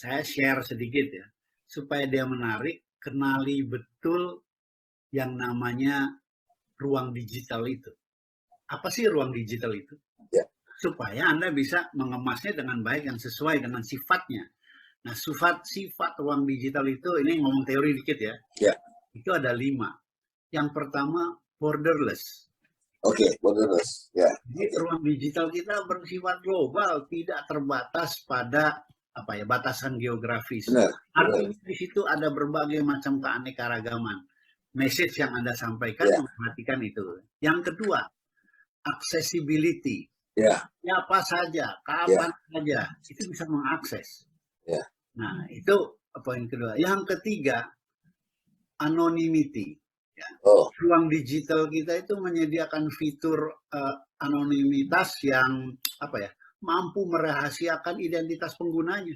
saya share sedikit ya, supaya dia menarik, kenali betul yang namanya ruang digital itu. Apa sih ruang digital itu? Ya. Supaya Anda bisa mengemasnya dengan baik yang sesuai dengan sifatnya. Nah, sifat ruang digital itu, ini ngomong teori dikit ya. Ya. Itu ada 5. Yang pertama, borderless. Oke, borderless. Ya. Jadi ruang digital kita bersifat global, tidak terbatas pada batasan geografis. Benar. Artinya di situ ada berbagai macam keanekaragaman. Message yang Anda sampaikan memperhatikan itu. Yang kedua, accessibility. Ya. Siapa saja, kapan saja, itu bisa mengakses. Ya. Nah, itu poin kedua. Yang ketiga, anonymity. Ya. Ruang digital kita itu menyediakan fitur anonimitas yang mampu merahasiakan identitas penggunanya.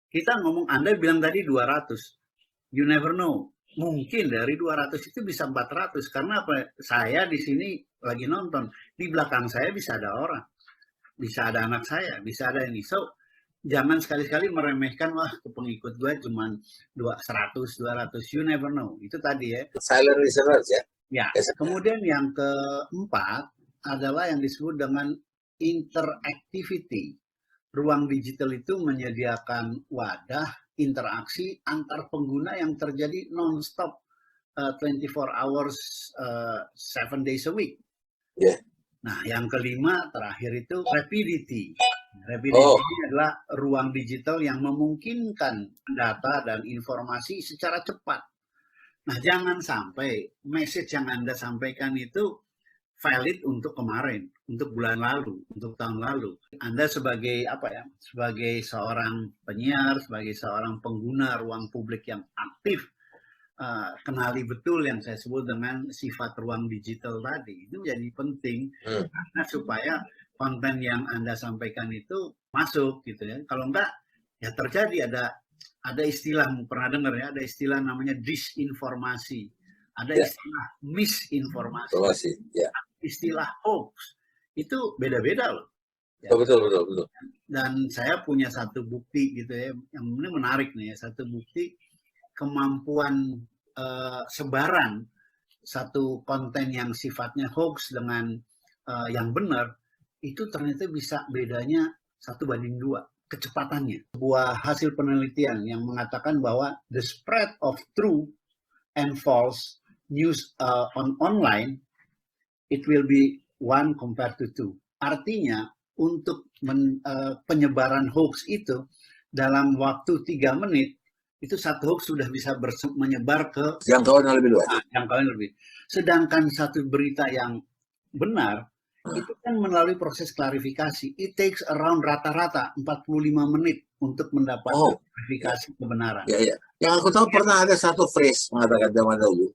Kita ngomong, Anda bilang tadi 200. You never know. Mungkin dari 200 itu bisa 400. Karena saya di sini lagi nonton. Di belakang saya bisa ada orang. Bisa ada anak saya. Bisa ada ini. So, jangan sekali-kali meremehkan, wah pengikut gue cuma 100, 200. You never know. Itu tadi ya. Silent listeners ya. Ya. Kemudian yang keempat adalah yang disebut dengan interactivity. Ruang digital itu menyediakan wadah interaksi antar pengguna yang terjadi non-stop 24 hours 7 days a week. Yeah. Nah, yang kelima terakhir itu rapidity. Rapidity adalah ruang digital yang memungkinkan data dan informasi secara cepat. Nah, jangan sampai message yang Anda sampaikan itu valid untuk kemarin, untuk bulan lalu, untuk tahun lalu. Anda sebagai sebagai seorang penyiar, sebagai seorang pengguna ruang publik yang aktif, kenali betul yang saya sebut dengan sifat ruang digital tadi. Itu jadi penting karena supaya konten yang Anda sampaikan itu masuk gitu ya. Kalau enggak, ya terjadi ada istilah, pernah dengar ya, ada istilah namanya disinformasi. Ada istilah misinformasi, istilah hoax, itu beda-beda loh. Ya. Betul. Dan saya punya satu bukti gitu ya, yang ini menarik nih ya, satu bukti kemampuan sebaran satu konten yang sifatnya hoax dengan yang benar, itu ternyata bisa bedanya 1:2 kecepatannya. Sebuah hasil penelitian yang mengatakan bahwa the spread of true and false news on online, it will be 1 compared to 2. Artinya untuk penyebaran hoax itu dalam waktu 3 menit itu satu hoax sudah bisa menyebar ke jangkauan yang lebih luas. Jangkauan lebih. Sedangkan satu berita yang benar itu kan melalui proses klarifikasi. It takes around rata-rata 45 menit untuk mendapatkan klarifikasi kebenaran. Ya. Yang aku tahu pernah ada satu phrase mengatakan zaman dulu.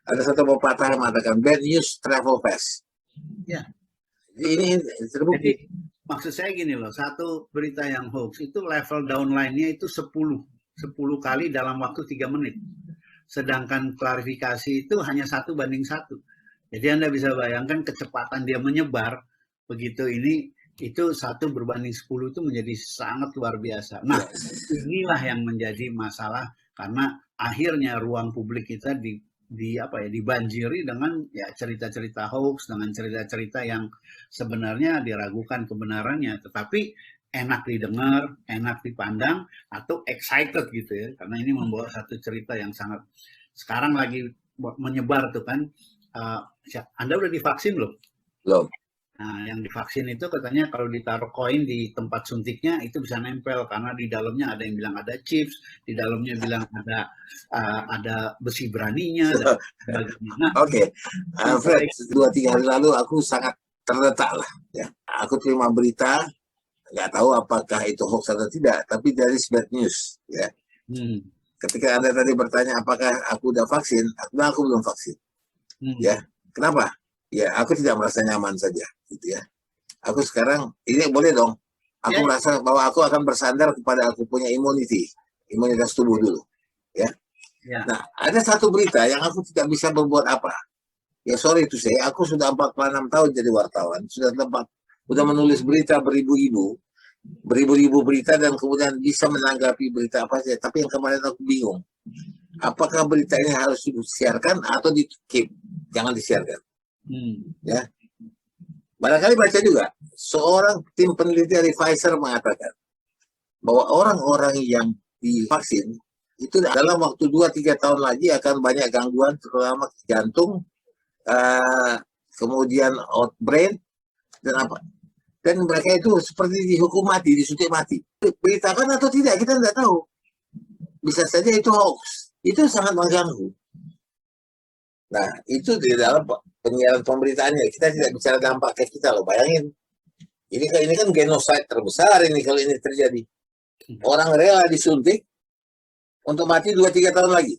Ada satu pepatah yang mengatakan bad news travel fast. Ya. Ini terbukti. Jadi maksud saya gini loh, satu berita yang hoax itu level downline-nya itu 10 kali dalam waktu 3 menit. Sedangkan klarifikasi itu hanya 1:1. Jadi Anda bisa bayangkan kecepatan dia menyebar begitu ini, itu 1:10 itu menjadi sangat luar biasa. Nah, inilah yang menjadi masalah karena akhirnya ruang publik kita dibanjiri dengan ya cerita-cerita hoax, dengan cerita-cerita yang sebenarnya diragukan kebenarannya, tetapi enak didengar, enak dipandang, atau excited gitu ya, karena ini membawa satu cerita yang sangat sekarang lagi menyebar tuh kan. Anda udah divaksin belum? Belum. Nah, yang divaksin itu katanya kalau ditaruh koin di tempat suntiknya itu bisa nempel karena di dalamnya ada yang bilang ada chips, di dalamnya bilang ada besi beraninya. Oke, Fred, 2-3 hari lalu aku sangat terletak lah. Ya. Aku terima berita, nggak tahu apakah itu hoax atau tidak, tapi dari bad news. Ya. Ketika Anda tadi bertanya apakah aku udah vaksin, aku belum vaksin. Ya, kenapa? Ya, aku tidak merasa nyaman saja, gitu ya. Aku sekarang, ini boleh dong. Aku merasa bahwa aku akan bersandar kepada aku punya imunitas tubuh dulu, ya. Nah, ada satu berita yang aku tidak bisa berbuat apa. Ya, sorry itu aku sudah 46 tahun jadi wartawan, sudah menulis berita beribu-ibu, beribu-ribu berita dan kemudian bisa menanggapi berita apa saja. Tapi yang kemarin aku bingung, apakah berita ini harus disiarkan atau di-keep, jangan disiarkan. Ya, barangkali baca juga, seorang tim peneliti dari Pfizer mengatakan bahwa orang-orang yang divaksin itu dalam waktu 2-3 tahun lagi akan banyak gangguan, terutama jantung, kemudian outbrain, dan apa. Dan mereka itu seperti dihukum mati, disuntik mati. Beritakan atau tidak, kita tidak tahu. Bisa saja itu hoax. Itu sangat mengganggu. Nah, itu di dalam penyiaran pemberitaannya. Kita tidak bicara dampak ke kita loh, bayangin. Ini kan genocide terbesar ini kalau ini terjadi. Orang rela disuntik untuk mati 2-3 tahun lagi.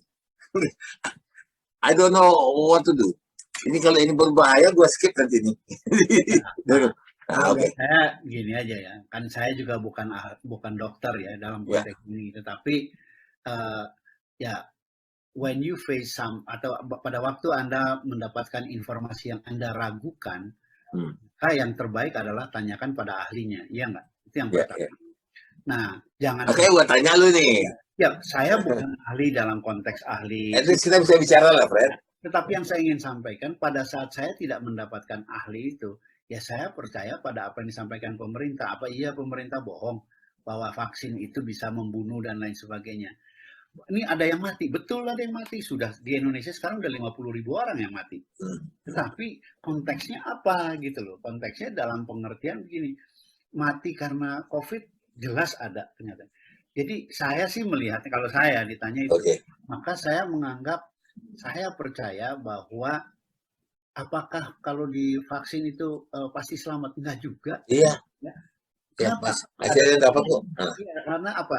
I don't know what to do. Ini kalau ini berbahaya, gue skip nanti ini. Nah, okay. Saya gini aja ya, kan saya juga bukan dokter ya dalam konteks ini, tetapi ya when you face atau pada waktu Anda mendapatkan informasi yang Anda ragukan, maka yang terbaik adalah tanyakan pada ahlinya, iya nggak? Itu yang pertama. Nah, jangan. Oke, gua tanya lu nih. Ya, saya bukan ahli dalam konteks ahli. Itu kita bisa bicara lah, Fred. Tetapi yang saya ingin sampaikan, pada saat saya tidak mendapatkan ahli itu, ya saya percaya pada apa yang disampaikan pemerintah. Apa iya pemerintah bohong bahwa vaksin itu bisa membunuh dan lain sebagainya. Ini ada yang mati, betul ada yang mati. Sudah di Indonesia sekarang udah 50.000 orang yang mati. Tetapi konteksnya apa gitu loh. Konteksnya dalam pengertian begini, mati karena COVID jelas ada ternyata. Jadi saya sih melihat, kalau saya ditanya itu, maka saya menganggap, saya percaya bahwa apakah kalau divaksin itu pasti selamat? Enggak juga. Iya. Ya. Kenapa? Yang dapat kok. Ya, karena apa?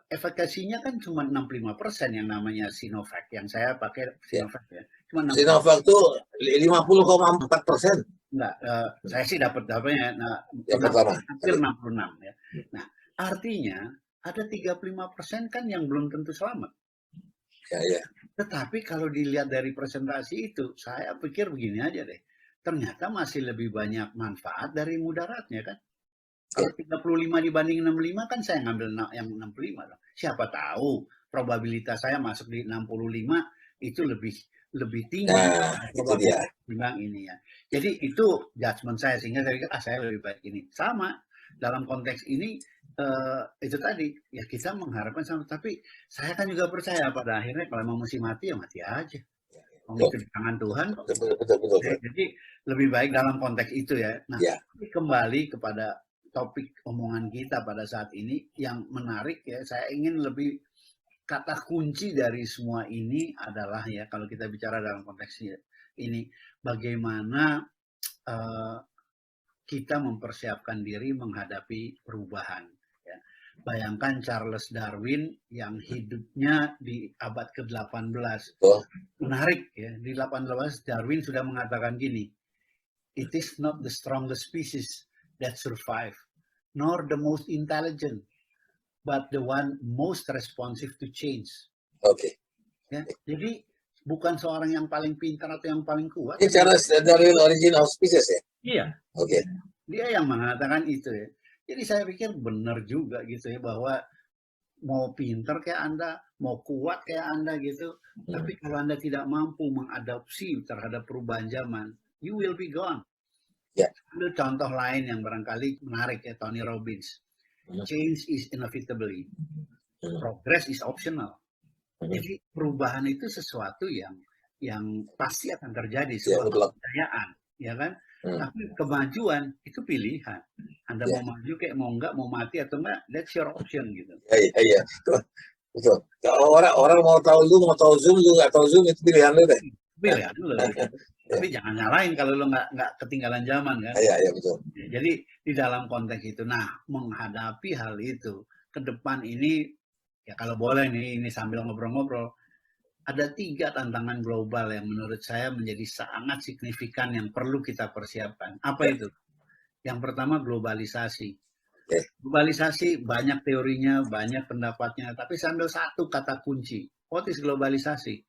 Efikasinya kan cuma 65% yang namanya Sinovac. Yang saya pakai Sinovac ya. Cuma Sinovac itu 50,4%. Enggak, saya sih dapat dapatnya hampir 66 ya. Nah, artinya ada 35% kan yang belum tentu selamat. Ya. Tetapi kalau dilihat dari presentasi itu, saya pikir begini aja deh. Ternyata masih lebih banyak manfaat dari mudaratnya kan. Kalau 35 dibanding 65 kan saya ngambil yang 65 dong. Siapa tahu probabilitas saya masuk di 65 itu lebih tinggi. Itu dia. Bilang ini ya. Jadi itu judgement saya, sehingga saya pikir saya lebih baik ini. Sama dalam konteks ini itu tadi ya, kita mengharapkan sama, tapi saya kan juga percaya pada akhirnya kalau mau mesti mati ya mati aja. Itu di tangan Tuhan. Betul. Jadi lebih baik dalam konteks itu ya. Nah, kembali kepada topik omongan kita pada saat ini yang menarik ya, saya ingin lebih, kata kunci dari semua ini adalah ya, kalau kita bicara dalam konteks ini, bagaimana kita mempersiapkan diri menghadapi perubahan. Ya. Bayangkan Charles Darwin yang hidupnya di abad ke-18. Menarik ya, di 18 Darwin sudah mengatakan gini, it is not the strongest species that survive, nor the most intelligent, but the one most responsive to change. Ya, jadi bukan seorang yang paling pintar atau yang paling kuat. Ini Charles Darwin origin of species ya? Iya. Dia yang mengatakan itu ya. Jadi saya pikir benar juga gitu ya, bahwa mau pintar kayak Anda, mau kuat kayak Anda gitu, tapi kalau Anda tidak mampu mengadopsi terhadap perubahan zaman, you will be gone. Ada contoh lain yang barangkali menarik ya, Tony Robbins. Change is inevitable. Progress is optional. Jadi perubahan itu sesuatu yang pasti akan terjadi, sebuah kepercayaan, ya kan? Tapi kemajuan itu pilihan. Anda mau maju kayak mau enggak, mau mati atau enggak, that's your option gitu. Iya. Betul. Kalau orang mau tahu Zoom, lu nggak tahu Zoom, itu pilihan lu deh. Pilihan lu. Tapi jangan nyalain kalau lu nggak ketinggalan zaman kan. Iya, betul. Jadi di dalam konteks itu, nah menghadapi hal itu ke depan ini, ya kalau boleh nih, ini sambil ngobrol-ngobrol, ada 3 tantangan global yang menurut saya menjadi sangat signifikan yang perlu kita persiapkan. Apa itu? Yang pertama globalisasi. Globalisasi banyak teorinya, banyak pendapatnya, tapi sambil satu kata kunci. What is globalisasi?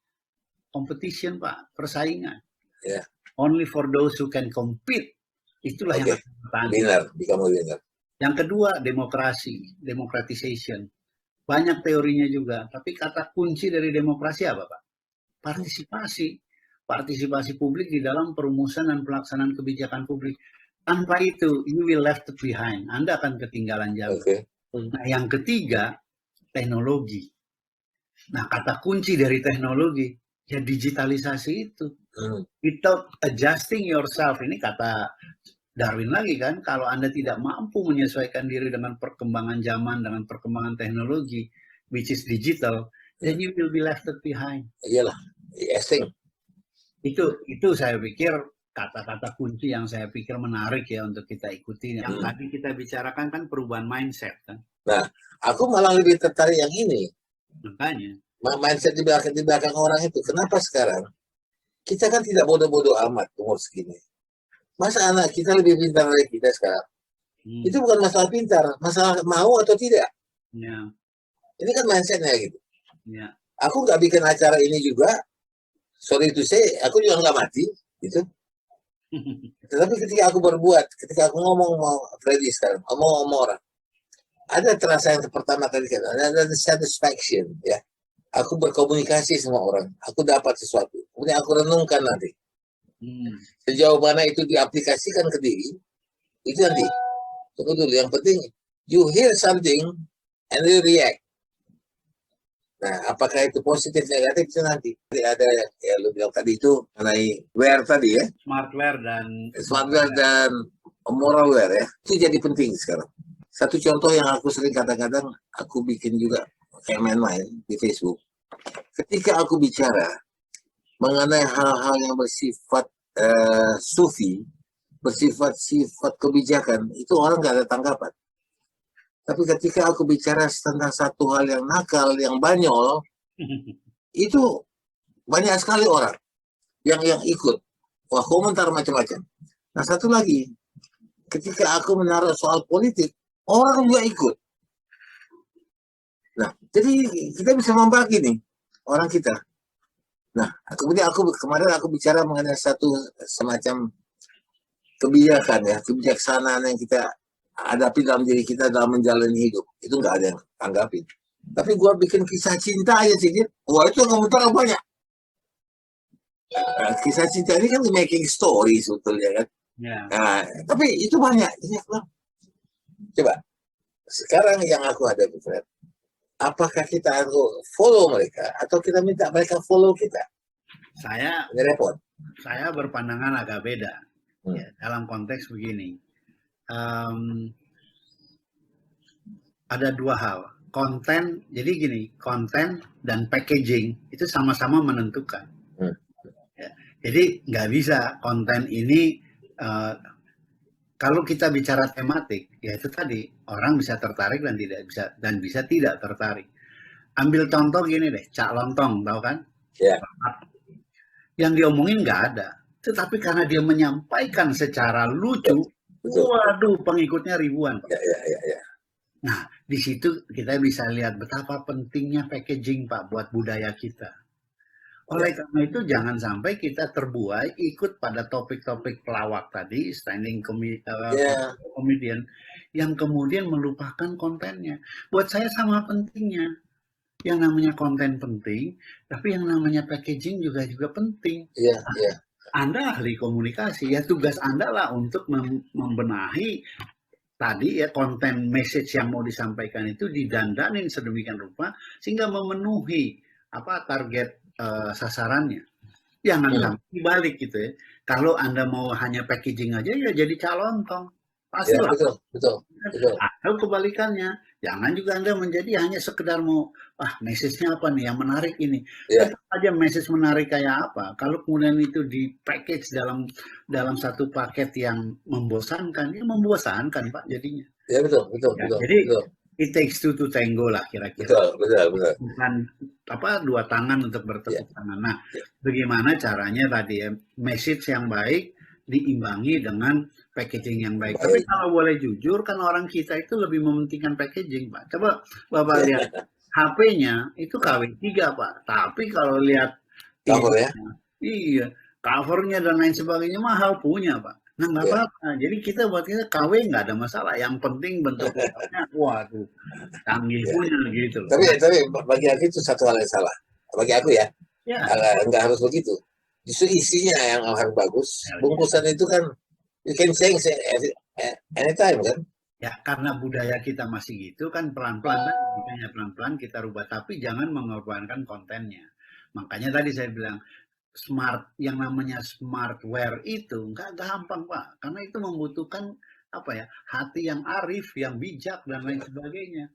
Competition, Pak, persaingan. Only for those who can compete. Itulah yang akan bertahan. Become winner. Yang kedua, demokrasi, democratization. Banyak teorinya juga, tapi kata kunci dari demokrasi apa, Pak? Partisipasi. Partisipasi publik di dalam perumusan dan pelaksanaan kebijakan publik. Tanpa itu, you will left behind. Anda akan ketinggalan jauh. Nah, yang ketiga, teknologi. Nah, kata kunci dari teknologi, ya digitalisasi itu. Without adjusting yourself, ini kata Darwin lagi kan, kalau Anda tidak mampu menyesuaikan diri dengan perkembangan zaman, dengan perkembangan teknologi, which is digital, then you will be left behind. Iyalah, asing. Itu saya pikir kata-kata kunci yang saya pikir menarik ya untuk kita ikuti. Yang tadi kita bicarakan kan perubahan mindset kan. Nah, aku malah lebih tertarik yang ini. Makanya. Mindset di belakang orang itu. Kenapa sekarang? Kita kan tidak bodoh-bodoh amat umur segini. Masa anak kita lebih pintar dari kita sekarang? Itu bukan masalah pintar, masalah mau atau tidak. Ya. Ini kan mindsetnya gitu. Ya. Aku nggak bikin acara ini juga, sorry to say, aku juga nggak mati, gitu. Tetapi ketika aku berbuat, ketika aku ngomong sama Freddy sekarang, ngomong sama orang, ada terasa yang pertama kali kan, ada satisfaction, ya. Aku berkomunikasi sama orang, aku dapat sesuatu, kemudian aku renungkan nanti. Sejauh mana itu diaplikasikan ke diri, itu nanti. Tunggu dulu, yang penting you hear something and you react. Nah, apakah itu positif negatif itu nanti. Ada ya lu bilang tadi itu mengenai wear tadi ya. Smartware dan moral wear ya. Itu jadi penting sekarang. Satu contoh yang aku sering kadang-kadang aku bikin juga kayak main-main di Facebook. Ketika aku bicara mengenai hal-hal yang bersifat sufi, bersifat kebijakan, itu orang nggak ada tanggapan. Tapi ketika aku bicara tentang satu hal yang nakal, yang banyol, itu banyak sekali orang yang ikut. Wah, komentar macam-macam. Nah, satu lagi, ketika aku menaruh soal politik, orang juga ikut. Nah, jadi kita bisa membagi nih orang kita. Nah, kemudian kemarin aku bicara mengenai satu semacam kebijakan ya, kebijaksanaan yang kita hadapi dalam diri kita dalam menjalani hidup. Itu nggak ada yang tanggapin. Tapi gua bikin kisah cinta aja sedikit, wah itu komentar banyak. Nah, kisah cinta ini kan making story sebetulnya kan. Yeah. Nah, tapi itu banyak. Coba, sekarang yang aku hadapi, Fred, apakah kita harus follow mereka atau kita minta mereka follow kita? Saya berpandangan agak beda ya, dalam konteks begini. Ada dua hal, konten. Jadi gini, konten dan packaging itu sama-sama menentukan. Ya, jadi nggak bisa konten ini kalau kita bicara tematik, ya itu tadi orang bisa tertarik dan bisa tidak tertarik. Ambil contoh gini deh, Cak Lontong, tahu kan? Ya. Yang diomongin nggak ada, tetapi karena dia menyampaikan secara lucu, waduh, pengikutnya ribuan. Ya. Nah, di situ kita bisa lihat betapa pentingnya packaging, Pak, buat budaya kita. Oleh karena itu jangan sampai kita terbuai ikut pada topik-topik pelawak tadi, standing comedian, yang kemudian melupakan kontennya. Buat saya sama pentingnya. Yang namanya konten penting, tapi yang namanya packaging juga penting. Anda ahli komunikasi, ya tugas Anda lah untuk membenahi tadi ya konten message yang mau disampaikan itu didandanin sedemikian rupa sehingga memenuhi target sasarannya. Jangan sampai dibalik gitu ya. Kalau Anda mau hanya packaging aja ya jadi calontong. Pasti lah. Betul. Atau kebalikannya, jangan juga Anda menjadi hanya sekedar mau message-nya apa nih yang menarik ini. Tetap aja message menarik kayak apa. Kalau kemudian itu di package dalam satu paket yang membosankan, ya membosankan Pak jadinya. Ya betul. Jadi it takes two to tango lah kira-kira. Betul. Bukan dua tangan untuk bertepuk tangan. Nah, bagaimana caranya tadi ya, message yang baik diimbangi dengan packaging yang baik. Tapi kalau boleh jujur kan orang kita itu lebih mementingkan packaging, Pak. Coba Bapak lihat HP-nya itu KW3, Pak. Tapi kalau lihat cover ya. Iya, covernya dan lain sebagainya mahal punya, Pak. Nah, nggak Ya. apa-apa. Jadi kita buat kita KW nggak ada masalah. Yang penting bentuk fotonya, waduh, canggih Ya. punya gitu loh. Tapi bagi aku itu satu hal yang salah. Bagi aku ya, Ya, nggak harus begitu. Justru isinya yang harus bagus. ya, ya. Bungkusan itu kan you can change anytime kan. Ya, karena budaya kita masih gitu kan pelan-pelan kan, budayanya pelan-pelan kita rubah, tapi jangan mengorbankan kontennya. Makanya tadi saya bilang yang namanya smartware itu nggak gampang Pak, karena itu membutuhkan apa ya, hati yang arif, yang bijak dan lain sebagainya.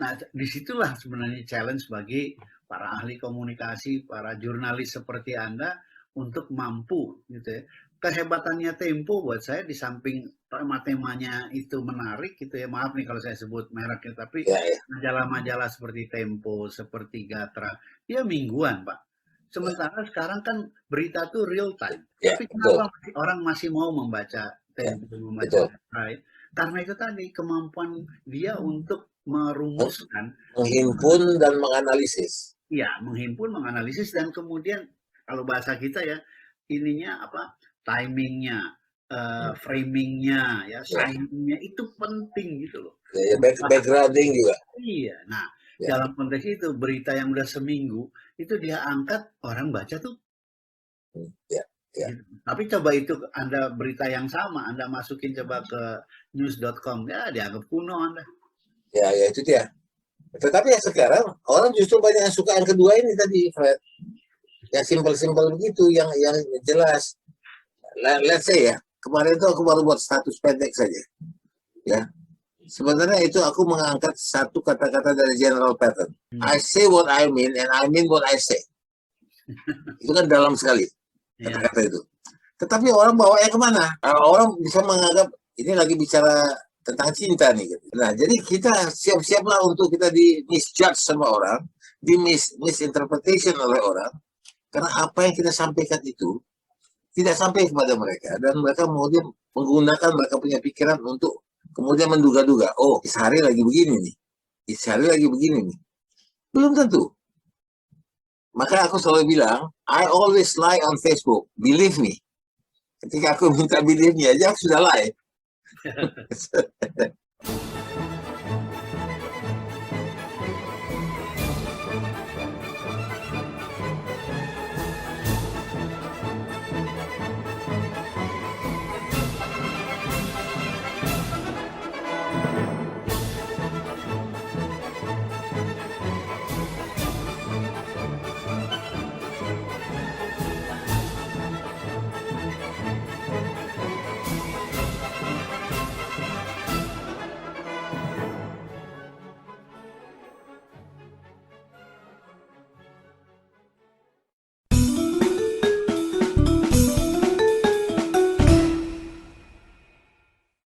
Nah, disitulah sebenarnya challenge bagi para ahli komunikasi, para jurnalis seperti Anda untuk mampu gitu ya. Kehebatannya Tempo buat saya di samping tema-temanya itu menarik gitu ya. Maaf nih kalau saya sebut mereknya, tapi Ya, ya, majalah-majalah seperti Tempo, seperti Gatra, ya mingguan Pak. Sementara sekarang kan berita tuh real time. ya, Tapi betul. kenapa orang masih mau membaca Ya, Tempo, membaca betul. Gatra ya? Karena itu tadi kemampuan dia untuk merumuskan, Menghimpun dan menganalisis. ya menghimpun, menganalisis dan kemudian kalau bahasa kita ya ininya apa timingnya, framingnya, ya Ya, signingnya itu penting gitu loh. ya, backgrounding juga. Iya. Nah, Ya, dalam konteks itu berita yang udah seminggu itu dia angkat orang baca tuh. ya, ya, Gitu. Tapi coba itu Anda berita yang sama Anda masukin coba ke news.com ya dianggap kuno Anda. ya itu dia. Tetapi ya sekarang orang justru banyak yang suka yang kedua ini tadi, Fred. Yang simpel-simpel begitu, yang jelas. Let's say ya, kemarin itu aku baru buat status pendek saja. Ya, sebenarnya itu aku mengangkat satu kata-kata dari General Patton. I say what I mean and I mean what I say. Itu kan dalam sekali kata-kata itu. Tetapi orang bawanya kemana? Orang bisa menganggap ini lagi bicara tentang cinta nih. Gitu. Nah, jadi kita siap-siaplah untuk kita di misjudge sama orang, di misinterpretation oleh orang, karena apa yang kita sampaikan itu tidak sampai kepada mereka dan mereka kemudian menggunakan mereka punya pikiran untuk kemudian menduga-duga, oh sehari lagi begini nih, sehari lagi begini nih. Belum tentu. Maka aku selalu bilang, I always lie on Facebook, believe me. Ketika aku minta believe me aja, aku sudah lie.